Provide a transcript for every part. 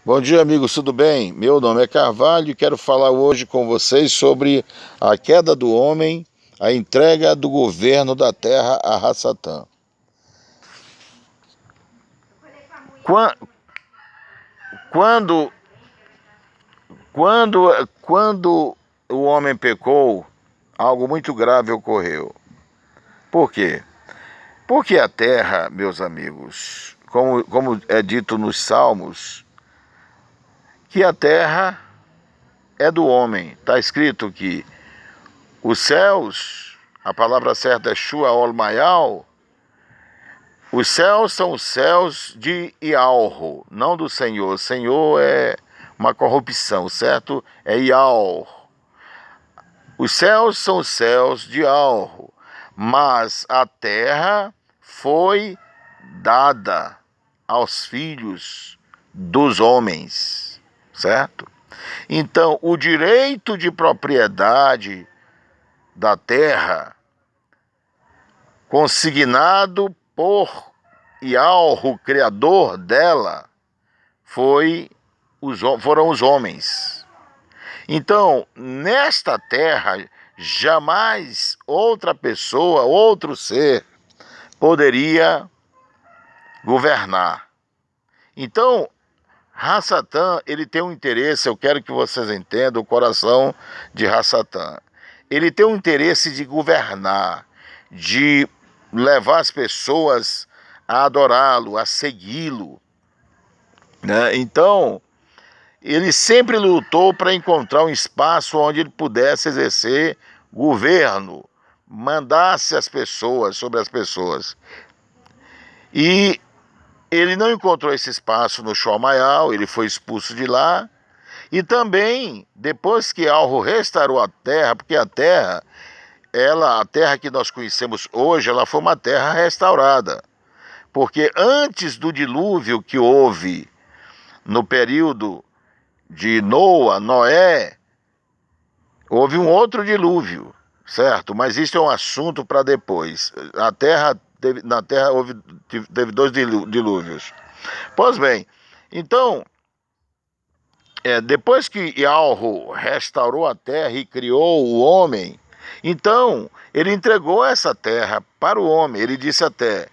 Bom dia, amigos, tudo bem? Meu nome é Carvalho e quero falar hoje com vocês sobre a queda do homem, a entrega do governo da terra a Rassatã. Qua- Quando, quando o homem pecou, algo muito grave ocorreu. Por quê? Porque a terra, meus amigos, como é dito nos Salmos, que a terra é do homem. Está escrito que os céus, a palavra certa é Shuaol Mayal, os céus são os céus de Ialro, não do Senhor. Senhor é uma corrupção, certo? É Ial. Os céus são os céus de Ialro, mas a terra foi dada aos filhos dos homens, certo? Então, o direito de propriedade da terra, consignado por Ialro, o criador dela, foram os homens. Então, nesta terra, jamais outra pessoa, outro ser, poderia governar. Então, Rassatã, ele tem um interesse, eu quero que vocês entendam o coração de Rassatã. Ele tem um interesse de governar, de levar as pessoas a adorá-lo, a segui-lo, né? Então, ele sempre lutou para encontrar um espaço onde ele pudesse exercer governo, mandasse as pessoas sobre as pessoas. E ele não encontrou esse espaço no Shomayal, ele foi expulso de lá. E também, depois que Alro restaurou a terra, porque a terra que nós conhecemos hoje, ela foi uma terra restaurada. Porque antes do dilúvio que houve no período de Noé, houve um outro dilúvio, certo? Mas isso é um assunto para depois. Na terra teve dois dilúvios. Pois bem, então, depois que Yahweh restaurou a terra e criou o homem, então ele entregou essa terra para o homem. Ele disse até: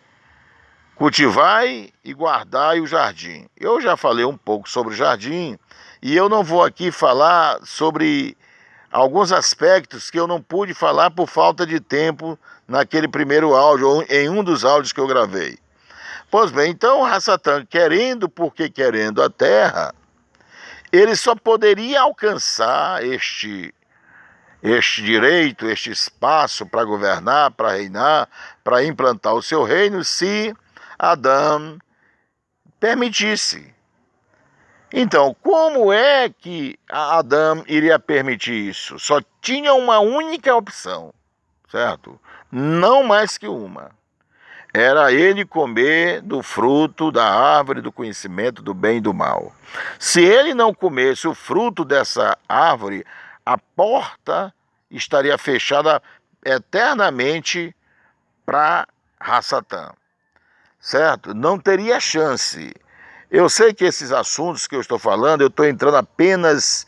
cultivai e guardai o jardim. Eu já falei um pouco sobre o jardim e eu não vou aqui falar sobre alguns aspectos que eu não pude falar por falta de tempo naquele primeiro áudio, ou em um dos áudios que eu gravei. Pois bem, então Rassatã, porque querendo a terra, ele só poderia alcançar este direito, este espaço para governar, para reinar, para implantar o seu reino, se Adão permitisse. Então, como é que Adão iria permitir isso? Só tinha uma única opção, certo? Não mais que uma. Era ele comer do fruto da árvore do conhecimento do bem e do mal. Se ele não comesse o fruto dessa árvore, a porta estaria fechada eternamente para Rassatã, certo? Não teria chance. Eu sei que esses assuntos que eu estou falando, eu estou entrando apenas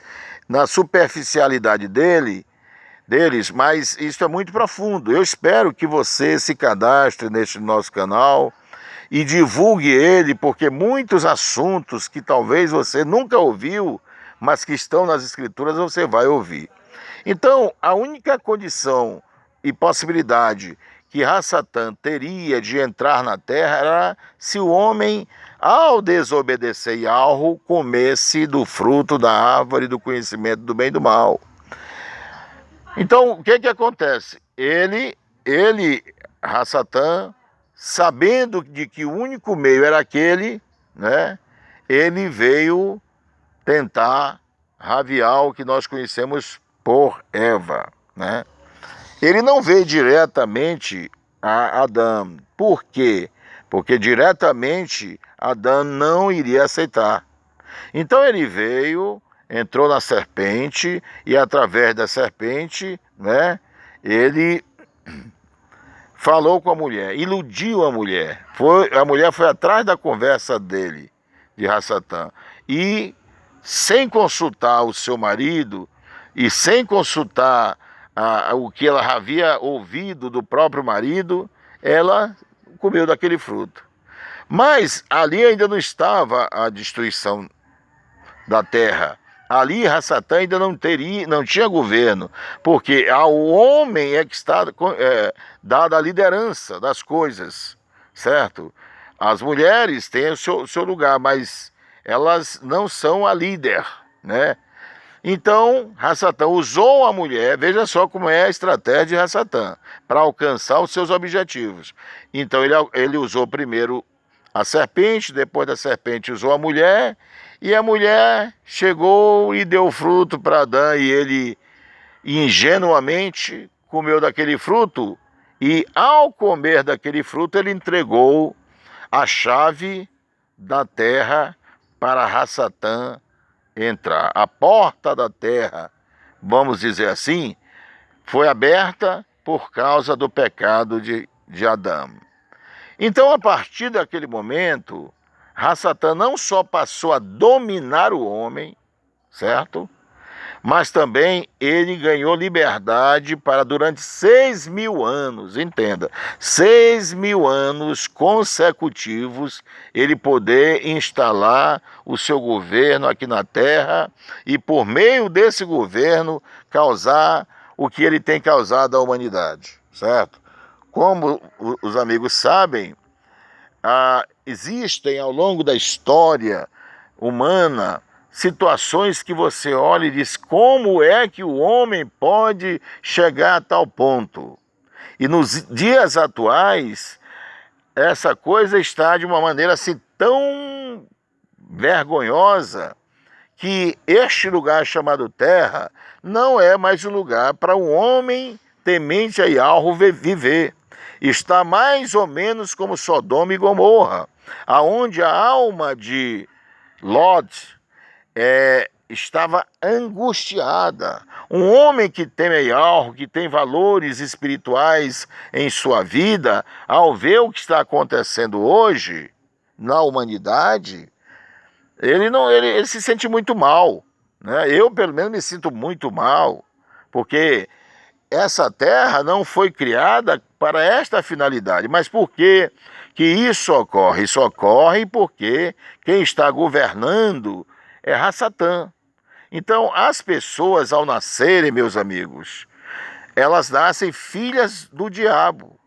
na superficialidade deles, mas isso é muito profundo. Eu espero que você se cadastre neste nosso canal e divulgue ele, porque muitos assuntos que talvez você nunca ouviu, mas que estão nas escrituras, você vai ouvir. Então, a única condição e possibilidade que Rassatã teria de entrar na terra era se o homem, ao desobedecer Yahweh, comesse do fruto da árvore do conhecimento do bem e do mal. Então, o que acontece? Rassatã, sabendo de que o único meio era aquele, né? Ele veio tentar raviar o que nós conhecemos por Eva, né? Ele não veio diretamente a Adão. Por quê? Porque diretamente Adão não iria aceitar. Então ele veio, entrou na serpente e através da serpente, né, ele falou com a mulher, iludiu a mulher. A mulher foi atrás da conversa dele, de Rassatã. E sem consultar o seu marido e sem consultar o que ela havia ouvido do próprio marido, ela comeu daquele fruto. Mas ali ainda não estava a destruição da terra. Ali Rassatã ainda não tinha governo, porque ao homem é que está dada a liderança das coisas, certo? As mulheres têm o seu lugar, mas elas não são a líder, né? Então, Rassatã usou a mulher, veja só como é a estratégia de Rassatã, para alcançar os seus objetivos. Então, ele usou primeiro a serpente, depois da serpente usou a mulher, e a mulher chegou e deu fruto para Adão, e ele ingenuamente comeu daquele fruto, e ao comer daquele fruto, ele entregou a chave da terra para Rassatã entrar. A porta da terra, vamos dizer assim, foi aberta por causa do pecado de Adão. Então, a partir daquele momento, Rassatã não só passou a dominar o homem, certo? Mas também ele ganhou liberdade para durante 6.000 anos, entenda, 6.000 anos consecutivos, ele poder instalar o seu governo aqui na Terra e por meio desse governo causar o que ele tem causado à humanidade, certo? Como os amigos sabem, existem ao longo da história humana situações que você olha e diz como é que o homem pode chegar a tal ponto. E nos dias atuais, essa coisa está de uma maneira assim tão vergonhosa que este lugar chamado Terra não é mais um lugar para um homem temente a Yahweh viver. Está mais ou menos como Sodoma e Gomorra, aonde a alma de Lot estava angustiada. Um homem que teme a Yahweh, que tem valores espirituais em sua vida, ao ver o que está acontecendo hoje na humanidade, ele se sente muito mal, né? Eu, pelo menos, me sinto muito mal, porque essa terra não foi criada para esta finalidade. Mas por que isso ocorre? Isso ocorre porque quem está governando é Rassatã. Então, as pessoas, ao nascerem, meus amigos, elas nascem filhas do diabo.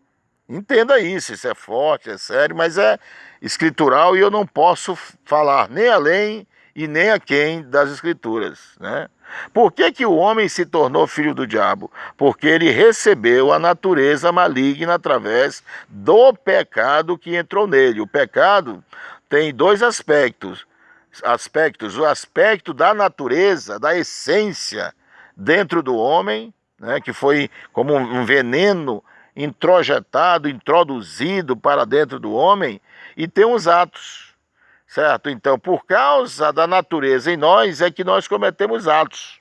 Entenda isso é forte, é sério, mas é escritural e eu não posso falar nem além e nem aquém das escrituras, né? Por que o homem se tornou filho do diabo? Porque ele recebeu a natureza maligna através do pecado que entrou nele. O pecado tem dois aspectos. O aspecto da natureza, da essência dentro do homem, né, que foi como um veneno introjetado, introduzido para dentro do homem, e tem os atos, certo? Então, por causa da natureza em nós, é que nós cometemos atos,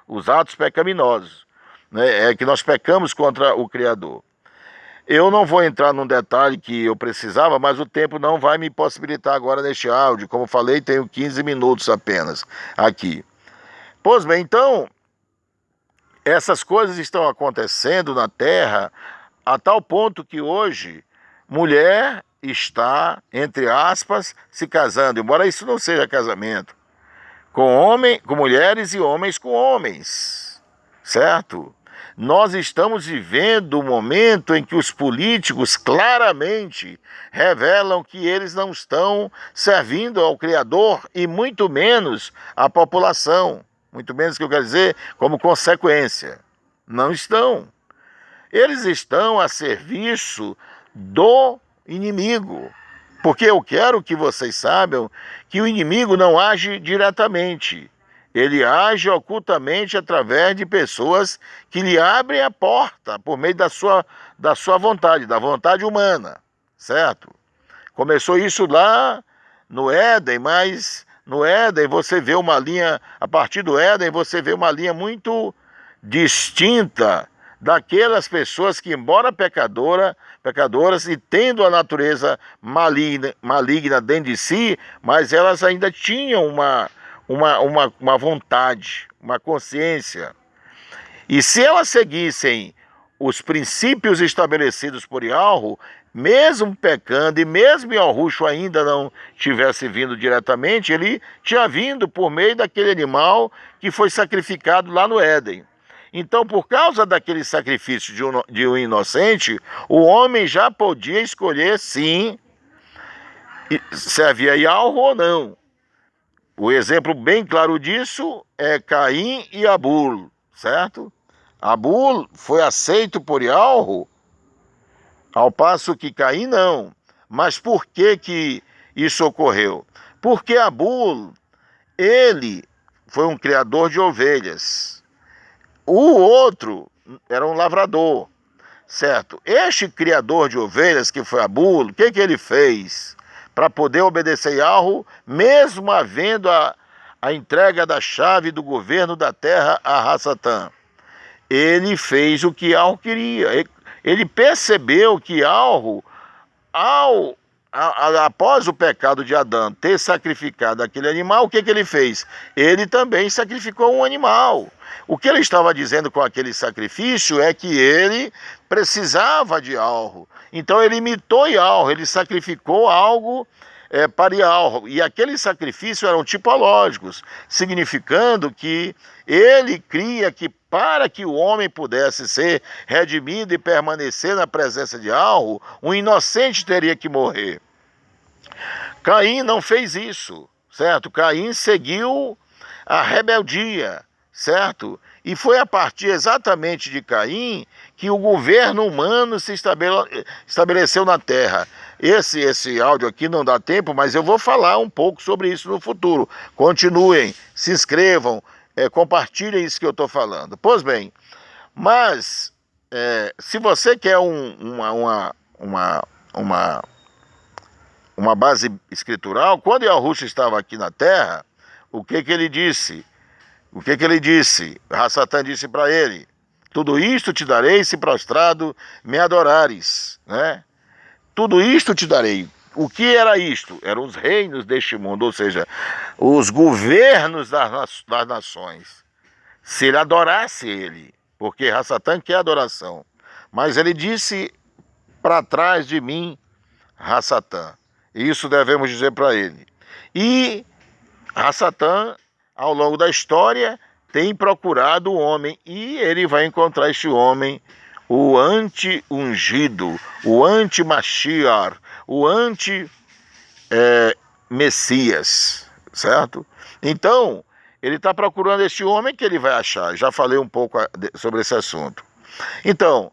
os atos pecaminosos, né? É que nós pecamos contra o Criador. Eu não vou entrar num detalhe que eu precisava, mas o tempo não vai me possibilitar agora neste áudio. Como falei, tenho 15 minutos apenas aqui. Pois bem, então, essas coisas estão acontecendo na Terra a tal ponto que hoje mulher está, entre aspas, se casando, embora isso não seja casamento, com mulheres e homens com homens, certo? Nós estamos vivendo um momento em que os políticos claramente revelam que eles não estão servindo ao Criador e muito menos à população, muito menos, que eu quero dizer, como consequência. Não estão. Eles estão a serviço do inimigo, porque eu quero que vocês saibam que o inimigo não age diretamente, ele age ocultamente através de pessoas que lhe abrem a porta por meio da sua vontade, da vontade humana, certo? Começou isso lá no Éden, mas no Éden você vê uma linha, a partir do Éden você vê uma linha muito distinta daquelas pessoas que, embora pecadoras e tendo a natureza maligna dentro de si, mas elas ainda tinham uma vontade, uma consciência. E se elas seguissem os princípios estabelecidos por Yahweh, mesmo pecando e mesmo Yahushua ainda não tivesse vindo diretamente, ele tinha vindo por meio daquele animal que foi sacrificado lá no Éden. Então, por causa daquele sacrifício de um inocente, o homem já podia escolher, sim, se havia Yahweh ou não. O exemplo bem claro disso é Caim e Abul, certo? Abul foi aceito por Yahweh, ao passo que Caim não. Mas por que isso ocorreu? Porque Abul, ele foi um criador de ovelhas. O outro era um lavrador, certo? Este criador de ovelhas, que foi Abul, o que ele fez para poder obedecer Yahweh, mesmo havendo a entrega da chave do governo da terra a Hassatã? Ele fez o que Yahweh queria. Ele percebeu que Yahweh, após o pecado de Adão ter sacrificado aquele animal, o que ele fez? Ele também sacrificou um animal. O que ele estava dizendo com aquele sacrifício é que ele precisava de Yahweh. Então ele imitou Yahweh, ele sacrificou algo para Yahweh. E aqueles sacrifícios eram tipológicos, significando que ele cria que para que o homem pudesse ser redimido e permanecer na presença de Yahweh, um inocente teria que morrer. Caim não fez isso, certo? Caim seguiu a rebeldia, certo? E foi a partir exatamente de Caim que o governo humano se estabeleceu na terra. Esse áudio aqui não dá tempo, mas eu vou falar um pouco sobre isso no futuro. Continuem, se inscrevam, compartilhem isso que eu estou falando. Pois bem, mas se você quer uma base escritural, quando Yahushua estava aqui na terra, o que ele disse? O que ele disse? Hassatã disse para ele: tudo isto te darei se prostrado me adorares, né? Tudo isto te darei. O que era isto? Eram os reinos deste mundo, ou seja, os governos das nações. Se ele adorasse ele, porque Hassatã quer adoração. Mas ele disse: para trás de mim, Hassatã. Isso devemos dizer para ele. E Hassatã, ao longo da história, tem procurado o homem, e ele vai encontrar este homem, o anti-ungido, o anti-Mashiach, o anti-Messias, certo? Então, ele está procurando este homem que ele vai achar. Já falei um pouco sobre esse assunto. Então,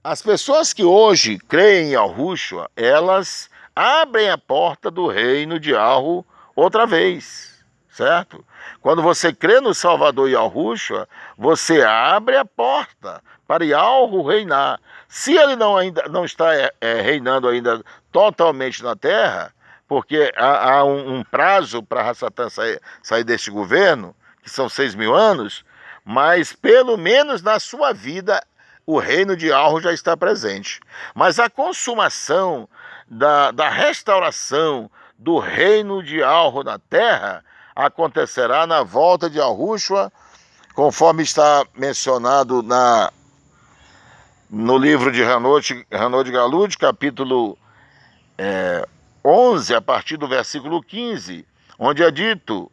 as pessoas que hoje creem em Yahushua, elas abrem a porta do reino de Yahweh outra vez, certo? Quando você crê no Salvador Yahushua, você abre a porta para Yahweh reinar. Se ele ainda não está reinando ainda totalmente na terra, porque há um prazo para Hassatã sair deste governo, que são 6.000 anos, mas pelo menos na sua vida o reino de Yahweh já está presente. Mas a consumação da restauração do reino de Yahweh na terra acontecerá na volta de Yahushua, conforme está mencionado no livro de Hanot Galud, capítulo 11, a partir do versículo 15, onde é dito,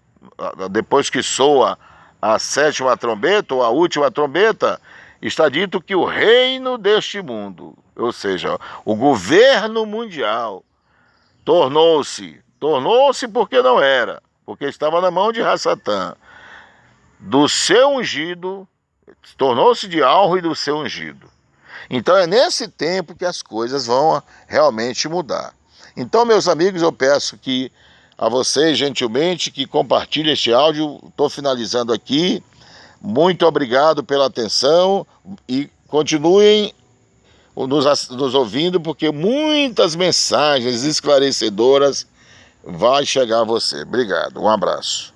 depois que soa a 7ª trombeta, ou a última trombeta, está dito que o reino deste mundo, ou seja, o governo mundial, tornou-se porque não era, porque estava na mão de Hassatã, do seu ungido, tornou-se de Yahweh e do seu ungido. Então é nesse tempo que as coisas vão realmente mudar. Então, meus amigos, eu peço que a vocês, gentilmente, que compartilhem este áudio. Estou finalizando aqui. Muito obrigado pela atenção e continuem nos ouvindo, porque muitas mensagens esclarecedoras vão chegar a você. Obrigado, um abraço.